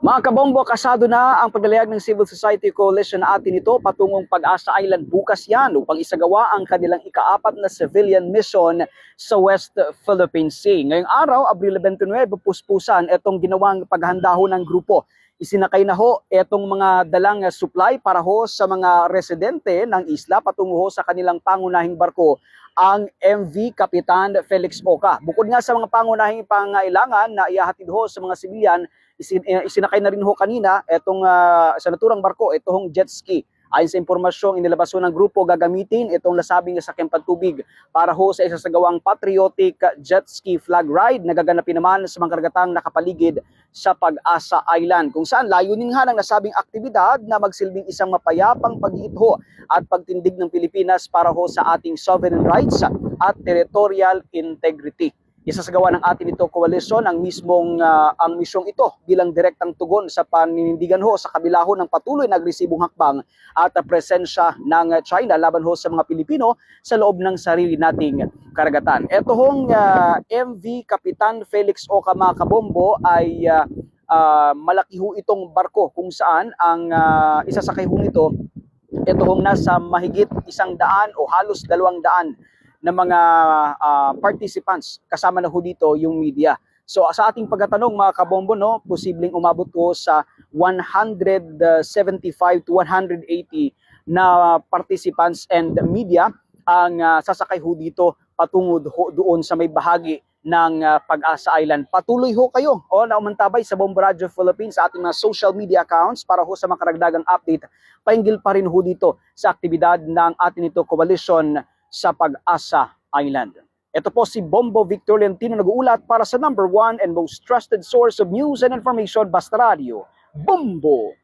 Mga kabombo, kasado na ang paglalayag ng Civil Society Coalition na atin ito patungong Pag-asa Island bukas yan upang isagawa ang kanilang ika-4 na civilian mission sa West Philippine Sea. Ngayong araw, Abril 29, puspusan itong ginawang paghahanda ho ng grupo. Isinakay na ho itong mga dalang supply para ho sa mga residente ng isla patungo ho sa kanilang pangunahing barko, ang MV Kapitan Felix Oca. Bukod nga sa mga pangunahing pangailangan na ihahatid ho sa mga sibilyan, isinakay na rin ho kanina itong sa naturang barko, itong jet ski. Ayon sa impormasyong inilabas ho ng grupo, gagamitin itong nasabing sakyang pantubig para ho sa isasagawang patriotic jet ski flag ride na gaganapin naman sa mga karagatang nakapaligid sa Pag-asa Island, kung saan layunin nga ng nasabing aktibidad na magsilbing isang mapayapang pag-iitho at pagtindig ng Pilipinas para ho sa ating sovereign rights at territorial integrity. Isasagawa ng atin ito coalition ang misyong ito bilang direktang tugon sa paninindigan ho sa kabila ho ng patuloy na agresibong hakbang at presensya ng China laban ho sa mga Pilipino sa loob ng sarili nating karagatan. Ito hong MV Kapitan Felix Oca, mga kabombo, ay malaki ho itong barko kung saan ang isasakay ho nito, ito hong nasa mahigit 100 o halos 200 na mga participants, kasama na ho dito yung media. So sa ating pagtatanong, mga kabombo, no, posibleng umabot ko sa 175 to 180 na participants and media ang sasakay ho dito patungo doon sa may bahagi ng Pag-asa Island. Patuloy ho kayo na umantabay sa Bombo Radio Philippines sa ating mga social media accounts para ho sa mga karagdagang update. Painggil pa rin ho dito sa aktibidad ng atin ito coalition sa Pag-asa Island. Ito po si Bombo Victor Lentino, nag-uulat para sa #1 and most trusted source of news and information, Basta Radio, Bombo!